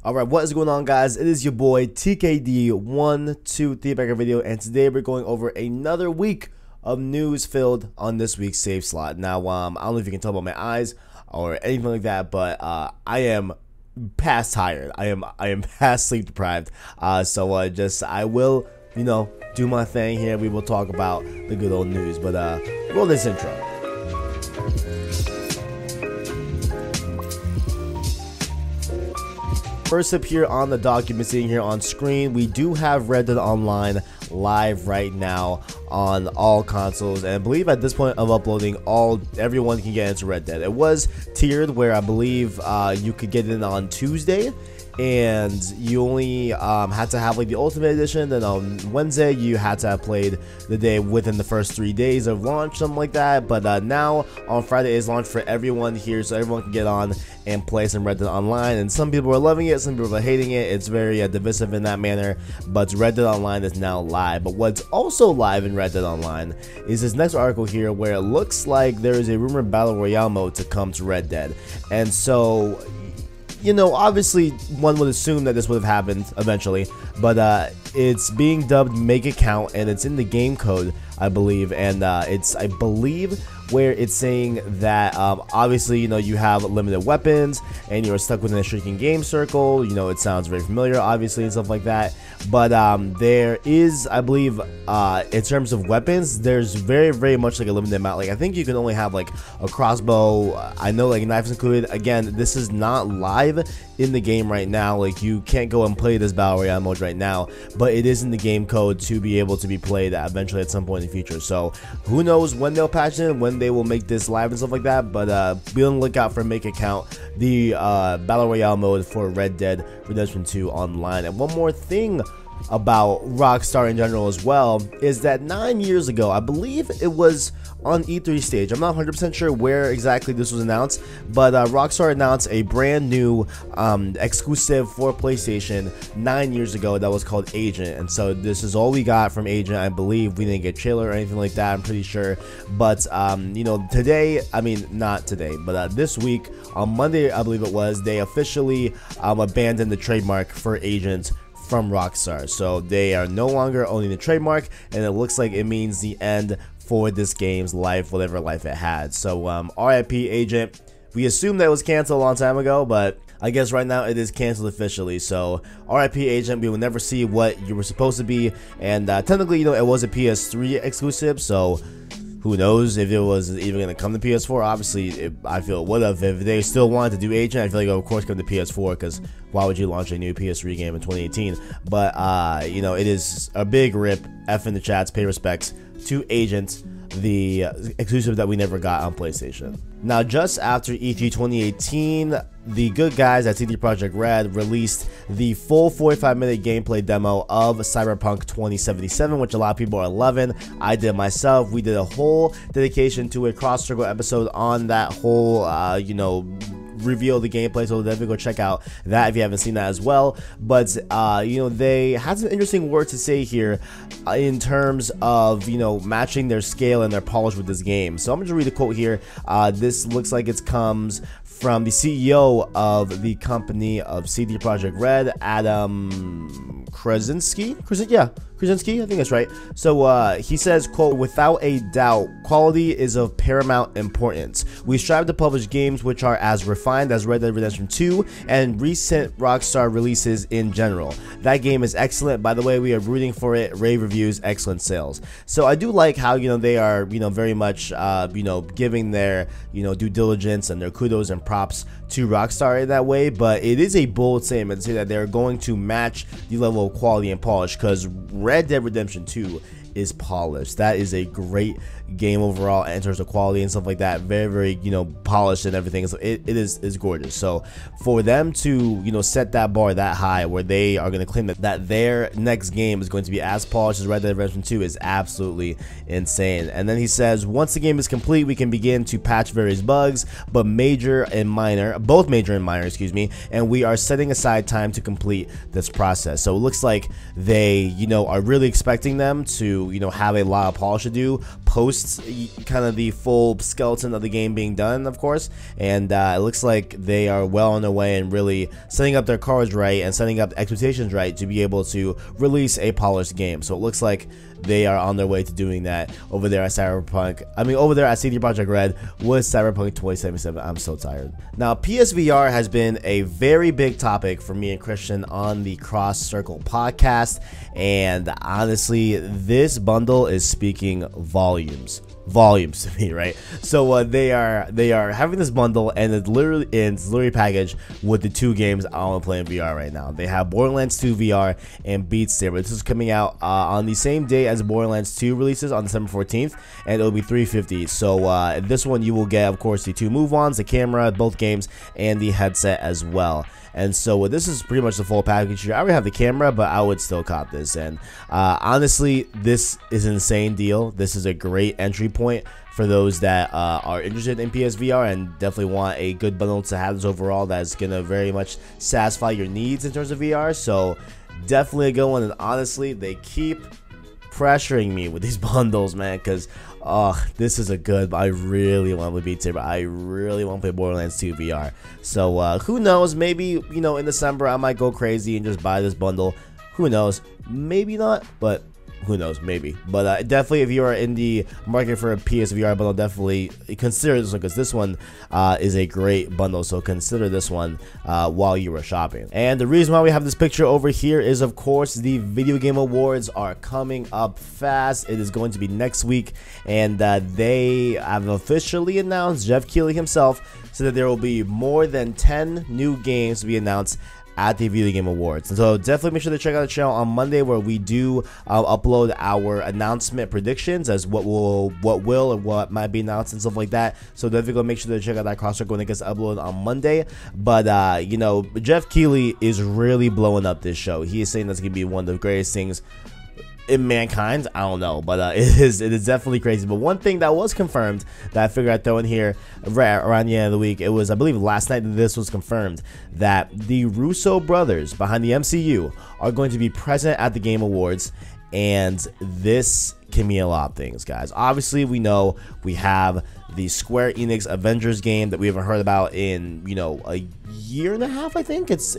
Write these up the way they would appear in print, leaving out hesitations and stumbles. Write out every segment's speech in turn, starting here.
Alright, what is going on, guys? It is your boy TKD123 back a video, and today we're going over another week of news filled on this week's save slot. Now, I don't know if you can tell by my eyes or anything like that, but I am past tired. I am past sleep deprived. I will, do my thing here. We will talk about the good old news, but roll this intro. First up here on the document sitting here on screen, we do have Red Dead Online live right now on all consoles, and I believe at this point of uploading, everyone can get into Red Dead. It was tiered where I believe you could get in on Tuesday, and you only had to have like the Ultimate Edition. Then on Wednesday you had to have played the day within the first 3 days of launch, something like that. But now on Friday is launch for everyone here, so everyone can get on and play some Red Dead Online. And some people are loving it, some people are hating it. It's very divisive in that manner, but Red Dead Online is now live. But what's also live in Red Dead Online is this next article here, where it looks like there is a rumored Battle Royale mode to come to Red Dead. And so, obviously one would assume that this would have happened eventually, but it's being dubbed Make It Count, and it's in the game code, I believe, and it's, I believe, where it's saying that obviously, you have limited weapons and you're stuck within a shrinking game circle. It sounds very familiar, obviously, and stuff like that. But there is, I believe, in terms of weapons, there's very much like a limited amount. Like, I think you can only have like a crossbow. I know like knives included. Again, this is not live in the game right now. Like, you can't go and play this Battle Royale mode right now, but it is in the game code to be able to be played eventually at some point in the future. So who knows when they'll patch it, when they will make this live and stuff like that. But be on the lookout for Make It Count, the Battle Royale mode for Red Dead Redemption 2 Online. And one more thing about Rockstar in general as well is that 9 years ago, I believe it was on E3 stage, I'm not 100% sure where exactly this was announced, but Rockstar announced a brand new exclusive for PlayStation 9 years ago that was called Agent. And so this is all we got from Agent. I believe we didn't get a trailer or anything like that, I'm pretty sure. But today, I mean, not today, but this week on Monday, I believe it was, they officially abandoned the trademark for Agent from Rockstar. So they are no longer owning the trademark, and it looks like it means the end for this game's life, whatever life it had. So RIP Agent. We assumed that it was canceled a long time ago, but I guess right now it is canceled officially. So RIP Agent. We will never see what you were supposed to be, and technically, it was a PS3 exclusive, so who knows if it was even going to come to PS4. Obviously, I feel it would have. If they still wanted to do Agent, I feel like it would, of course, come to PS4, because why would you launch a new PS3 game in 2018? But, it is a big rip. F in the chats, pay respects to Agent, the exclusive that we never got on PlayStation. Now, just after E3 2018, the good guys at CD Projekt Red released the full 45-minute gameplay demo of Cyberpunk 2077, which a lot of people are loving. I did myself. We did a whole dedication to a cross-circle episode on that whole, reveal the gameplay, so definitely go check out that if you haven't seen that as well. But they had some interesting words to say here in terms of matching their scale and their polish with this game. So I'm gonna read a quote here. This looks like it comes from the CEO of the company of CD Projekt Red, Adam Krasinski. Krasinski, I think that's right. So he says, quote, "Without a doubt, quality is of paramount importance. We strive to publish games which are as refined as Red Dead Redemption 2 and recent Rockstar releases in general. That game is excellent. By the way, we are rooting for it. Rave reviews, excellent sales." So I do like how they are very much giving their due diligence and their kudos and props to Rockstar in that way. But it is a bold statement to say that they're going to match the level of quality and polish, because Red Dead Redemption 2 is polished. That is a great game overall in terms of quality and stuff like that. Very polished and everything. So it is gorgeous. So for them to set that bar that high, where they are going to claim that their next game is going to be as polished as Red Dead Redemption 2, is absolutely insane. And then he says, "Once the game is complete, we can begin to patch various bugs, both major and minor, excuse me, and we are setting aside time to complete this process." So it looks like they are really expecting them to to, you know, have a lot of polish to do post kind of the full skeleton of the game being done, of course. And it looks like they are well on their way and really setting up their cards right and setting up expectations right to be able to release a polished game. So it looks like they are on their way to doing that over there at over there at CD Projekt Red with Cyberpunk 2077. I'm so tired. Now, PSVR has been a very big topic for me and Christian on the Cross Circle podcast, and honestly, this bundle is speaking volumes to me, right? So they are having this bundle, and it's literally packaged with the two games I want to play in VR right now. They have Borderlands 2 VR and Beat Saber. This is coming out on the same day as Borderlands 2 releases on December 14th, and it'll be $350. So this one you will get, of course, the two move-ons, the camera, both games, and the headset as well. And so this is pretty much the full package here. I already have the camera, but I would still cop this. And honestly, this is an insane deal. This is a great entry point for those that are interested in PSVR and definitely want a good bundle to have this overall that's going to very much satisfy your needs in terms of VR. So definitely a good one. And honestly, they keep pressuring me with these bundles, man, because this is a good, I really want to play Beat Saber. I really want to play Borderlands 2 VR. So who knows, maybe, you know, in December I might go crazy and just buy this bundle. Who knows, maybe not, but who knows, maybe. But definitely, if you are in the market for a PSVR bundle, definitely consider this one, because this one is a great bundle. So consider this one while you are shopping. And the reason why we have this picture over here is, of course, the Video Game Awards are coming up fast. It is going to be next week, and they have officially announced, Jeff Keighley himself said that there will be more than 10 new games to be announced at the Video Game Awards. And so definitely make sure to check out the channel on Monday, where we do upload our announcement predictions as what will or what might be announced and stuff like that. So definitely make sure to check out that cross when it gets uploaded on Monday. But you know, Jeff Keighley is really blowing up this show. He is saying that's gonna be one of the greatest things in mankind. I don't know, but it is definitely crazy. But one thing that was confirmed that I figured I'd throw in here right around the end of the week, it was, I believe, last night that this was confirmed, that the Russo brothers behind the MCU are going to be present at the Game Awards. And this can mean a lot of things, guys. Obviously, we know we have the Square Enix Avengers game that we haven't heard about in, you know, a year and a half. I think I think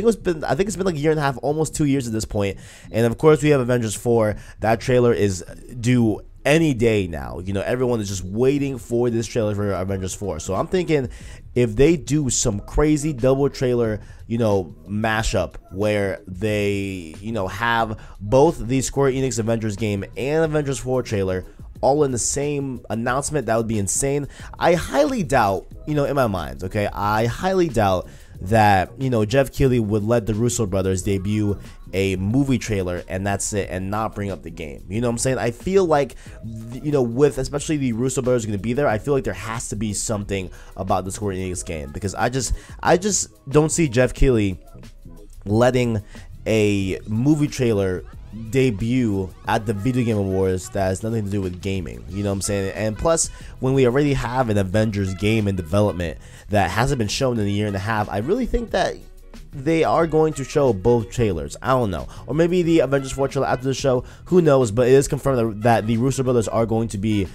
it's been like a year and a half, almost 2 years at this point. And of course, we have Avengers 4. That trailer is due any day now. You know, everyone is just waiting for this trailer for Avengers 4. So I'm thinking, if they do some crazy double trailer, you know, mashup where they, you know, have both the Square Enix Avengers game and Avengers 4 trailer all in the same announcement, that would be insane. I highly doubt, you know, in my mind, okay, I highly doubt that, you know, Jeff Keighley would let the Russo brothers debut a movie trailer and that's it, and not bring up the game. You know what I'm saying? I feel like, you know, with especially the Russo brothers going to be there, I feel like there has to be something about the Square Enix game, because I just don't see Jeff Keighley letting a movie trailer debut at the Video Game Awards that has nothing to do with gaming. You know what I'm saying? And plus, when we already have an Avengers game in development that hasn't been shown in a year and a half, I really think that they are going to show both trailers. I don't know, or maybe the Avengers 4 trailer after the show, who knows. But it is confirmed that the Russo brothers are going to be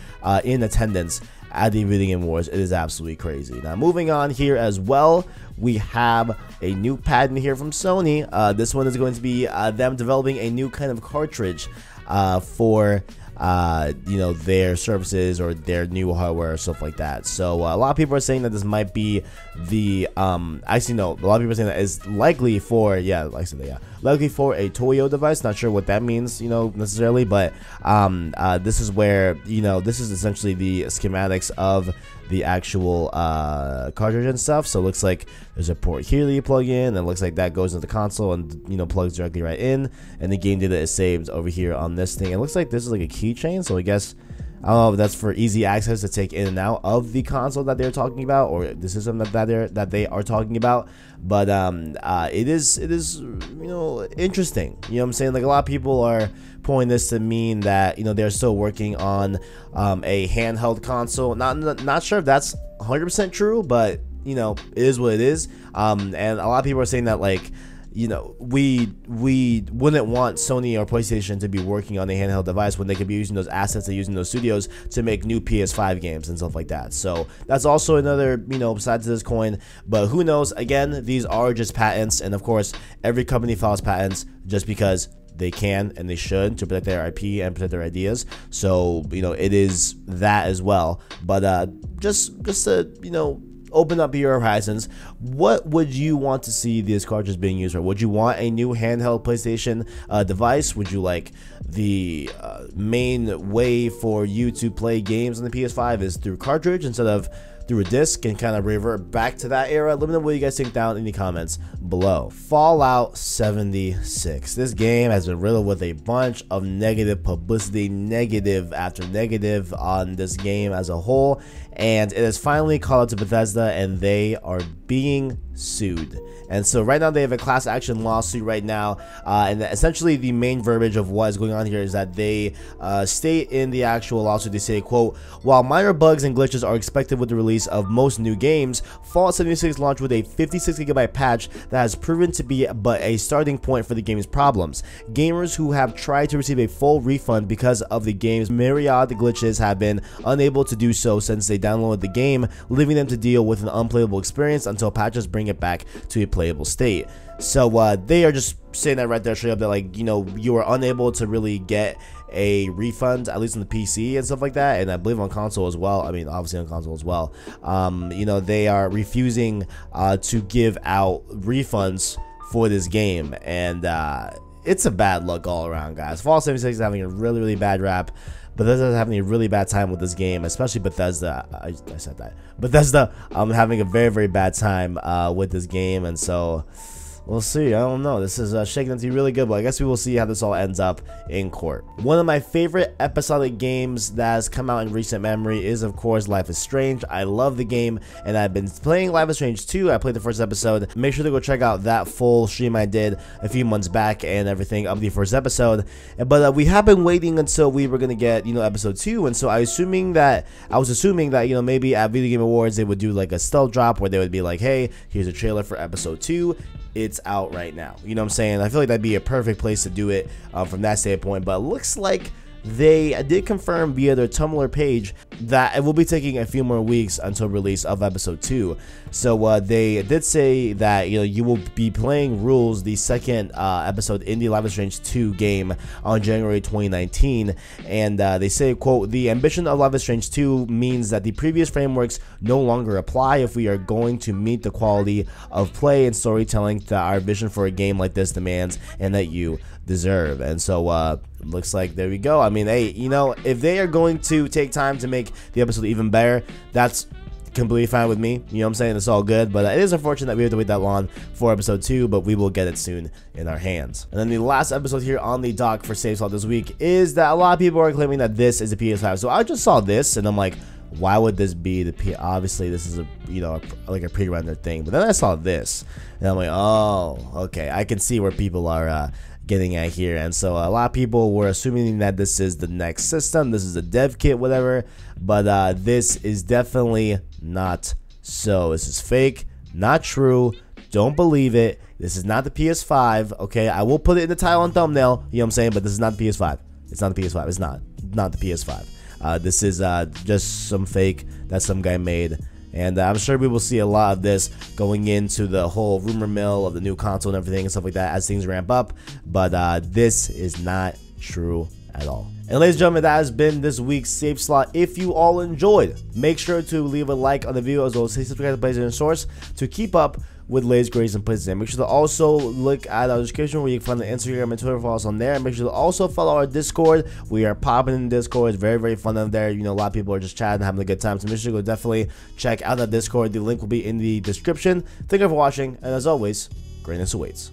in attendance at the Video Game Awards. It is absolutely crazy. Now, moving on here as well, we have a new patent here from Sony. This one is going to be them developing a new kind of cartridge for you know, their services or their new hardware or stuff like that. So a lot of people are saying that this might be the actually no, a lot of people are saying that is likely for likely for a Toyo device. Not sure what that means, you know, necessarily, but this is where, you know, this is essentially the schematics of the actual cartridge and stuff. So it looks like there's a port here that you plug in, and it looks like that goes into the console and, you know, plugs directly right in, and the game data is saved over here on this thing. It looks like this is like a keychain, so I guess, I don't know if that's for easy access to take in and out of the console that they're talking about, or the system that they are talking about. But it is you know, interesting. You know what I'm saying? Like, a lot of people are pulling this to mean that, you know, they're still working on a handheld console. Not sure if that's 100% true, but, you know, it is what it is. And a lot of people are saying that, like, you know, we wouldn't want Sony or PlayStation to be working on a handheld device when they could be using those assets and using those studios to make new PS5 games and stuff like that. So that's also another, you know, side to this coin. But who knows? Again, these are just patents, and of course, every company files patents just because they can and they should, to protect their IP and protect their ideas. So, you know, it is that as well. But just to, you know, open up your horizons, what would you want to see these cartridges being used for? Would you want a new handheld PlayStation device? Would you like the main way for you to play games on the PS5 is through cartridge instead of through a disc, and kind of revert back to that era? Let me know what you guys think down in the comments below. Fallout 76. This game has been riddled with a bunch of negative publicity, negative after negative on this game as a whole, and it has finally called out to Bethesda, and they are being sued. And so right now they have a class action lawsuit right now, and essentially the main verbiage of what is going on here is that they state in the actual lawsuit, they say, quote, while minor bugs and glitches are expected with the release of most new games, Fallout 76 launched with a 56GB patch that has proven to be but a starting point for the game's problems. Gamers who have tried to receive a full refund because of the game's myriad glitches have been unable to do so since they downloaded the game, leaving them to deal with an unplayable experience until patches bring it back to a playable state. So they are just saying that right there straight up, that, like, you know, you are unable to really get a refund, at least on the PC and stuff like that, and I believe on console as well. I mean, obviously on console as well. You know, they are refusing to give out refunds for this game, and it's a bad look all around, guys. Fallout 76 is having a really bad rap. Bethesda is having a really bad time with this game, especially Bethesda. I said that. Bethesda having a very bad time with this game, and so we'll see. I don't know. This is shaking up to be really good, but I guess we will see how this all ends up in court. One of my favorite episodic games that has come out in recent memory is, of course, Life is Strange. I love the game, and I've been playing Life is Strange 2. I played the first episode. Make sure to go check out that full stream I did a few months back and everything of the first episode. But we have been waiting until we were going to get, you know, episode 2, and so I was assuming that, you know, maybe at Video Game Awards they would do like a stealth drop where they would be like, hey, here's a trailer for episode 2. It's out right now. You know what I'm saying? I feel like that'd be a perfect place to do it from that standpoint. But it looks like they did confirm via their Tumblr page that it will be taking a few more weeks until release of episode 2. So they did say that, you know, you will be playing Rules, the second episode in the Life is Strange 2 game, on January 2019, and they say, quote, the ambition of Life is Strange 2 means that the previous frameworks no longer apply if we are going to meet the quality of play and storytelling that our vision for a game like this demands and that you deserve. And so looks like there we go. I mean, hey, you know, if they are going to take time to make the episode even better, that's completely fine with me. You know what I'm saying? It's all good, but it is unfortunate that we have to wait that long for episode 2, but we will get it soon in our hands. And then the last episode here on the dock for Save Slot this week is that a lot of people are claiming that this is a PS5. So I just saw this and I'm like, why would this be the P? Obviously this is a, you know, like a pre-rendered thing. But then I saw this and I'm like, oh, okay, I can see where people are getting at here. And so a lot of people were assuming that this is the next system, this is a dev kit, whatever, but this is definitely not so. This is fake, not true, don't believe it. This is not the PS5. Okay, I will put it in the title and thumbnail, you know what I'm saying, but this is not the PS5. It's not the PS5. It's not the PS5. This is just some fake that some guy made. And I'm sure we will see a lot of this going into the whole rumor mill of the new console and everything and stuff like that as things ramp up. But this is not true at all. And ladies and gentlemen, that has been this week's Save Slot. If you all enjoyed, make sure to leave a like on the video as well as subscribe to PlayStation Source to keep up with latest grades and PlayStation. Make sure to also look at our description where you can find the Instagram and Twitter follows on there. And make sure to also follow our Discord. We are popping in Discord. It's very fun on there. You know, a lot of people are just chatting, having a good time. So make sure to go definitely check out that Discord. The link will be in the description. Thank you for watching, and as always, greatness awaits.